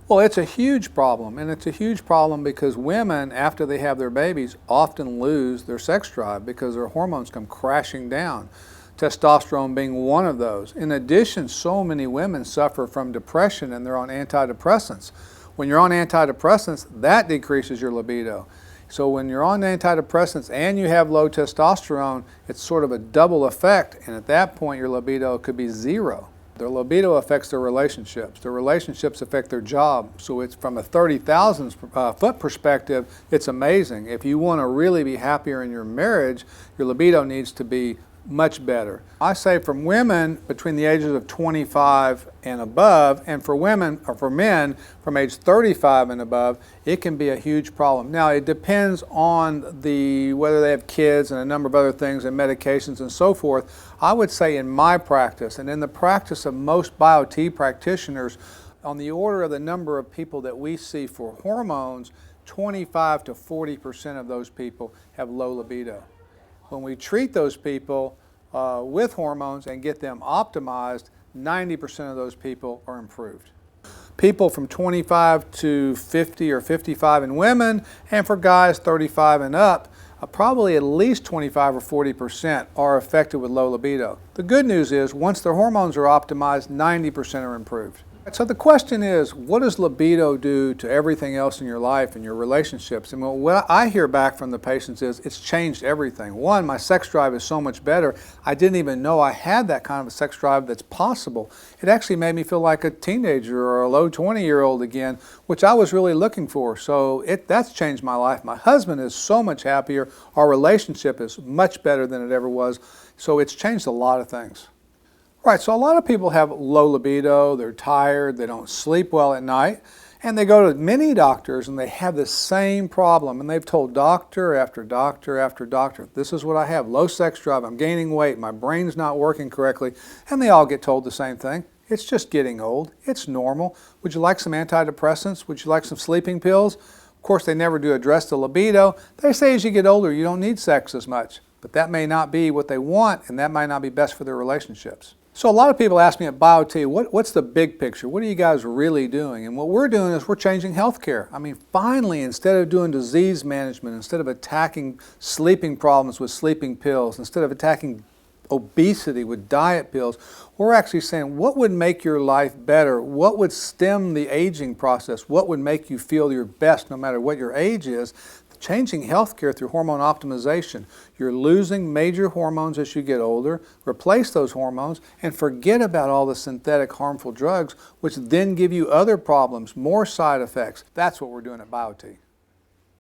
Well, it's a huge problem, and it's a huge problem because women, after they have their babies, often lose their sex drive because their hormones come crashing down, testosterone being one of those. In addition, so many women suffer from depression and they're on antidepressants. When you're on antidepressants, that decreases your libido. So when you're on antidepressants and you have low testosterone, it's sort of a double effect, and at that point your libido could be zero. Their libido affects their relationships. Their relationships affect their job. So it's from a 30,000 foot perspective, it's amazing. If you want to really be happier in your marriage, your libido needs to be much better. I say from women between the ages of 25 and above, and for women or for men from age 35 and above, it can be a huge problem. Now it depends on whether they have kids and a number of other things and medications and so forth. I would say in my practice and in the practice of most BioTE practitioners, on the order of the number of people that we see for hormones, 25 to 40% of those people have low libido. When we treat those people with hormones and get them optimized, 90% of those people are improved. People from 25 to 50 or 55 in women, and for guys 35 and up, probably at least 25 or 40% are affected with low libido. The good news is once their hormones are optimized, 90% are improved. So the question is, what does libido do to everything else in your life and your relationships? And what I hear back from the patients is it's changed everything. One, my sex drive is so much better. I didn't even know I had that kind of a sex drive that's possible. It actually made me feel like a teenager or a low 20-year-old again, which I was really looking for. So that's changed my life. My husband is so much happier. Our relationship is much better than it ever was. So it's changed a lot of things. Right, so a lot of people have low libido, they're tired, they don't sleep well at night, and they go to many doctors and they have the same problem, and they've told doctor after doctor after doctor, this is what I have, low sex drive, I'm gaining weight, my brain's not working correctly, and they all get told the same thing. It's just getting old, it's normal. Would you like some antidepressants? Would you like some sleeping pills? Of course, they never do address the libido. They say as you get older, you don't need sex as much, but that may not be what they want, and that might not be best for their relationships. So a lot of people ask me at BioTE, what's the big picture? What are you guys really doing? And what we're doing is we're changing healthcare. I mean, finally, instead of doing disease management, instead of attacking sleeping problems with sleeping pills, instead of attacking obesity with diet pills, we're actually saying what would make your life better? What would stem the aging process? What would make you feel your best no matter what your age is? Changing healthcare through hormone optimization. You're losing major hormones as you get older, replace those hormones, and forget about all the synthetic harmful drugs, which then give you other problems, more side effects. That's what we're doing at BioTE.